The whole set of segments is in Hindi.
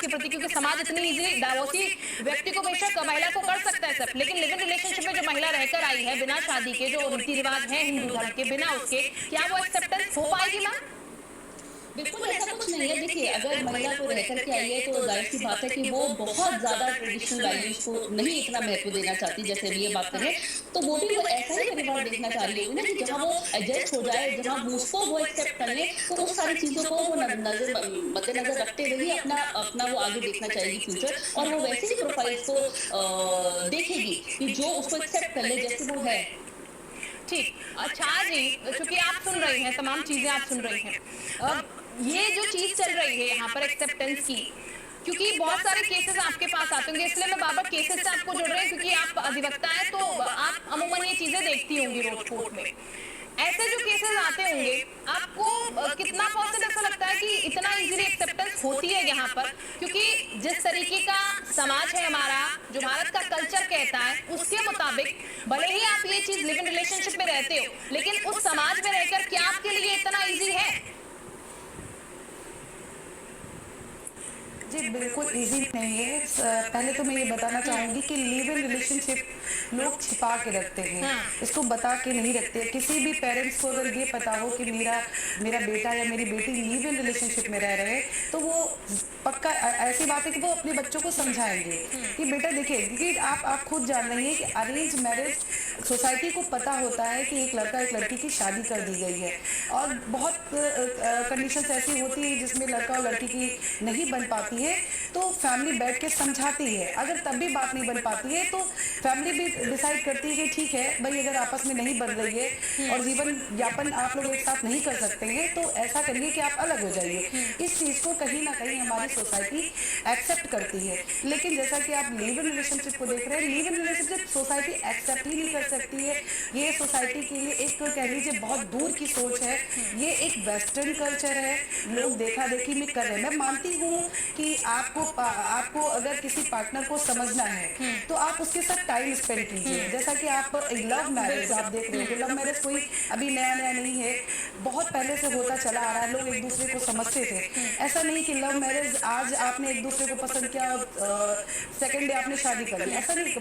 इसके प्रति, क्योंकि समाज इतनी इजी डाइवोर्सी व्यक्ति को बेशक महिला को कर सकता है सब, लेकिन लिव इन रिलेशनशिप में जो महिला रहकर आई है बिना शादी के, जो रीति रिवाज है हिंदू धर्म के, बिना उसके, क्या वो एक्सेप्टेंस हो पाएगी मैम? बिल्कुल ऐसा कुछ नहीं है। देखिए, अगर महिला को रह करके आई है तो जाहिर सी बात है कि वो बहुत ज्यादा ट्रेडिशनल वैल्यूज को नहीं इतना महत्व देना चाहती, जैसे हम ये बात करें तो वो भी वो ऐसा ही परिवार देखना चाह रही होगी ना कि जहाँ वो एडजस्ट हो जाए, जहाँ उसको वो एक्सेप्ट कर ले, तो उस सारी चीजों को वो मद्देनजर रखते हुए अपना अपना वो आगे देखना चाहेगी फ्यूचर, और वो वैसे ही प्रोफाइल को देखेगी कि जो उसको एक्सेप्ट कर ले जैसे वो है। ठीक। अच्छा जी, चूंकि आप सुन रही हैं, तमाम चीजें आप सुन रही हैं, ये जो चीज चल रही है यहाँ पर एक्सेप्टेंस की, क्योंकि बहुत सारे केसेस आपके पास आते होंगे, इसलिए मैं बार बार केसेस से आपको जोड़ रही हूँ, क्योंकि आप अधिवक्ता हैं तो आप अमूमन ये चीजें देखती होंगी रोज कोर्ट में। ऐसे जो केसेस आते होंगे, आपको कितना परसेंट ऐसा लगता है कि इतना इजीली एक्सेप्टेंस होती है यहाँ पर? क्योंकि जिस तरीके का समाज है हमारा, जो भारत का कल्चर कहता है, उसके मुताबिक भले ही आप ये चीज लिव इन रिलेशनशिप में रहते हो, लेकिन उस समाज में रहकर क्या आपके लिए इतना इजी है? जी बिल्कुल इजी नहीं है। पहले तो मैं ये बताना चाहूंगी कि लिव इन रिलेशनशिप लोग छिपा के रखते हैं, इसको बता के नहीं रखते। किसी भी पेरेंट्स को अगर ये पता हो कि मेरा बेटा या मेरी बेटी लिव इन रिलेशनशिप में रह रहे हैं, तो वो पक्का ऐसी बात है कि वो अपने बच्चों को समझाएंगे कि बेटा देखिए, क्योंकि आप खुद जान रही हैं कि अरेंज मैरिज सोसाइटी को पता होता है कि एक लड़का एक लड़की की शादी कर दी गई है, और बहुत कंडीशंस ऐसी होती है जिसमें लड़का और लड़की की नहीं बन पाती है, तो फैमिली बैठ के समझाती है। अगर तब भी बात नहीं बन पाती है तो फैमिली भी डिसाइड करती है कि ठीक है भाई, अगर आपस में नहीं बन रही है और जीवन यापन आप लोग एक साथ नहीं कर सकते हैं, तो ऐसा करिए कि आप अलग हो जाइए। इस चीज को कहीं ना कहीं हमारी सोसाइटी एक्सेप्ट करती है। लेकिन जैसा कि आप लिव इन रिलेशनशिप को देख रहे हैं, live in relationship society accept ही नहीं कर सकती है। ये सोसाइटी के लिए एक कह लीजिए बहुत दूर की सोच है। ये एक वेस्टर्न कल्चर है, लोग देखा देखी में कर रहे हैं। मैं मानती हूँ कि आपको अगर किसी पार्टनर को समझना है तो आप उसके साथ टाइम स्पेंड कीजिए। जैसा कि आप लव मैरिज आप देख रहे हो, लव मैरिज कोई अभी नया नया नहीं है, बहुत पहले से होता चला आ रहा है। लोग एक दूसरे को समझते थे। ऐसा नहीं कि लव मैरिज आज आपने एक दूसरे को पसंद किया और सेकेंड डे आपने शादी कर ली, ऐसा नहीं।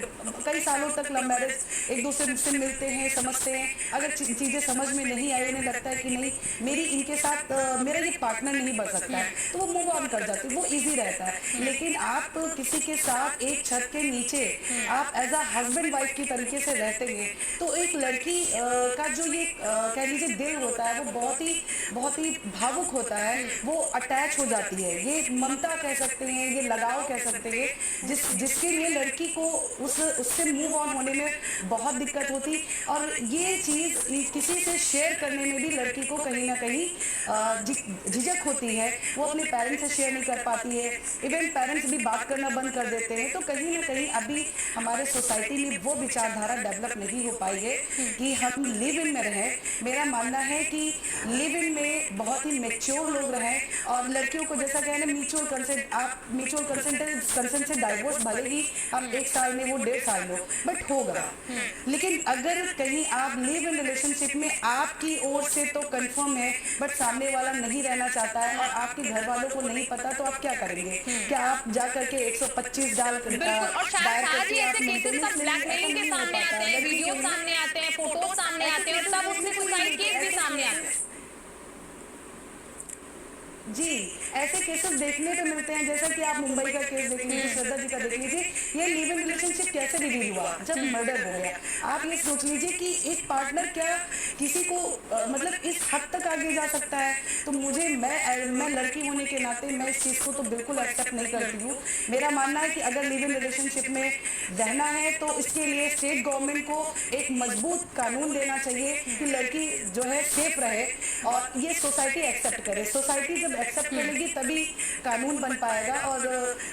कई सालों तक लव मैरिज एक दूसरे से मिलते हैं, समझते हैं। अगर चीजें समझ में नहीं आई, उन्हें लगता है कि नहीं मेरी इनके साथ मेरा ये पार्टनर नहीं बन सकता है, तो वो मूव ऑन कर जाते, वो इजी रहता है। लेकिन आप किसी के साथ एक छत के नीचे आप एज अ हस्बैंड वाइफ की तरीके से रहते हैं, तो एक लड़की का जो ये कह लीजिए दिल होता है, वो बहुत ही भावुक होता है, वो अटैच हो जाती है। ये ममता कह सकते हैं, ये लगाव कह सकते हैं, जिसके लिए लड़की को उससे मूव ऑन होने में बहुत दिक्कत होती। और ये चीज किसी से शेयर करने में भी लड़की को कहीं ना कहीं झिझक होती है, वो अपने पेरेंट्स से शेयर नहीं कर पाती है। इवन पेरेंट्स भी बात करना बंद कर देते हैं। तो कहीं ना कहीं अभी हमारे सोसाइटी में वो विचारधारा डेवलप नहीं हो पाई है कि हम लिव इन में रहें। मेरा मानना है कि लिव इन में बहुत ही मैच्योर लोग रहें, और लड़कियों को जैसा कहना म्यूचुअल कंसेंट, आप म्यूचुअल कंसेंट से डाइवोर्स भले ही आप 1 साल में हो 1.5 साल में हो, बट होगा। लेकिन अगर कहीं आप लिव इन रिलेशनशिप में आपकी ओर से तो कंफर्म है, बट सामने वाला नहीं रहना चाहता है और आपके घर वालों को नहीं पता, तो आप क्या करेंगे? क्या आप जा करके 125 डाल और शायद ही ऐसे केसेस सब ब्लैकमेलिंग के सामने आते हैं, वीडियो सामने आते हैं, फोटो सामने आते हैं, और सब उसमें सुसाइड केस भी सामने आते हैं। जी, ऐसे केसेस देखने को मिलते हैं। जैसा कि आप मुंबई का केस देख लीजिए, श्रद्धा जी का देख लीजिए। ये लिव इन रिलेशनशिप कैसे रिवील हुआ? जब मर्डर हो गया। आप ये सोच लीजिए कि एक पार्टनर क्या किसी को मतलब इस हद तक आगे जा सकता है? तो मैं लड़की होने के नाते मैं इस चीज को तो बिल्कुल एक्सेप्ट नहीं करती हूँ। मेरा मानना है कि अगर लिव इन रिलेशनशिप में रहना है तो इसके लिए स्टेट गवर्नमेंट को एक मजबूत कानून देना चाहिए कि लड़की जो है सेफ रहे, और ये सोसाइटी एक्सेप्ट करे। सोसाइटी जब एक्सेप्ट करेगी तभी कानून बन पाएगा। और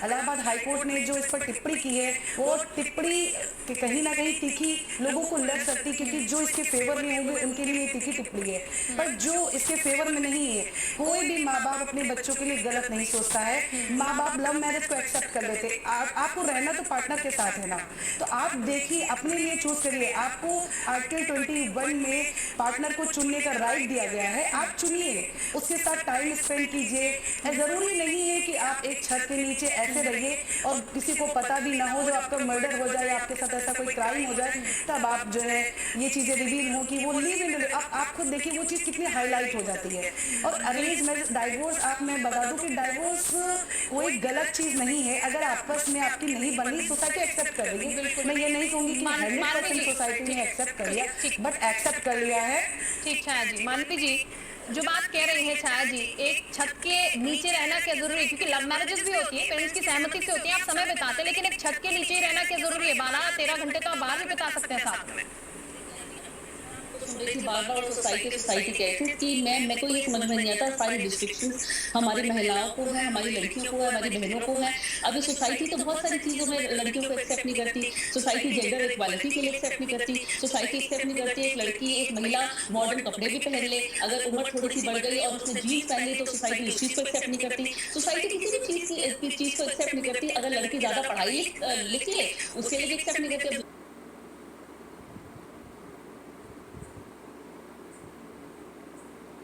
इलाहाबाद हाईकोर्ट ने जो इस पर टिप्पणी की है, वो टिप्पणी कहीं ना कहीं तीखी लोगों को लग सकती, क्योंकि जो इसके फेवर में होंगे उनके लिए तीखी टिप्पणी है। पर जो इसके फेवर में नहीं है, कोई भी माँ बाप अपने बच्चों के लिए गलत नहीं सोचता है। माँ बाप लव मैरिज को एक्सेप्ट कर लेते। आपको रहना तो पार्टनर के साथ है ना, तो आप देखिए अपने लिए चूज करिए। आपको आर्टिकल 21 में पार्टनर को चुनने का राइट दिया गया है, आप चुनिए, उसके साथ टाइम स्पेंड कीजिए। लीजिए। जरूरी नहीं है कि आप एक छत के नीचे ऐसे रहिए और किसी को पता भी ना हो, जो आपका मर्डर हो जाए, आपके साथ ऐसा कोई क्राइम हो जाए, तब आप जो है ये चीजें रिवील हो कि वो लिव इन, आप खुद देखिए वो चीज कितनी हाईलाइट हो जाती है। और अरेंज मैरिज डाइवोर्स, आप मैं बता दूं कि डाइवोर्स कोई गलत चीज नहीं है। अगर आपस में आपकी नहीं बनी, सोसाइटी एक्सेप्ट कर रही है। मैं ये नहीं कहूंगी कि 100% सोसाइटी ने एक्सेप्ट कर लिया, बट एक्सेप्ट कर लिया है। ठीक छाया जी, मानवी जी जो बात कह रही है छाया जी, एक छत के नीचे रहना क्या जरूरी है? क्योंकि लव मैरिजेस भी होती है, पेरेंट्स की सहमति से होती है, आप समय बिताते हैं, लेकिन एक छत के नीचे ही रहना क्या जरूरी है? 12-13 घंटे तो आप बाहर भी बिता सकते हैं साथ में। बार-बार सोसाइटी कहती है कि मैं को ये समझ में नहीं आता, सारी रिस्ट्रिक्शंस हमारी महिलाओं को है, हमारी लड़कियों को है, हमारी बहनों को है। अभी सोसाइटी तो बहुत सारी चीज़ों में लड़कियों को एक्सेप्ट नहीं करती। सोसाइटी जेंडर इक्वालिटी के लिए एक्सेप्ट नहीं करती। सोसाइटी एक्सेप्ट नहीं करती एक लड़की, एक महिला मॉडर्न कपड़े भी पहन ले। अगर उम्र थोड़ी सी बढ़ गई और उसने जीन्स पहन ली तो सोसाइटी उस चीज़ को एक्सेप्ट नहीं करती। सोसाइटी किसी भी चीज़ को एक्सेप्ट नहीं करती। अगर लड़की ज़्यादा पढ़ाई लिखी है उसके लिए भी एक्सेप्ट नहीं करती।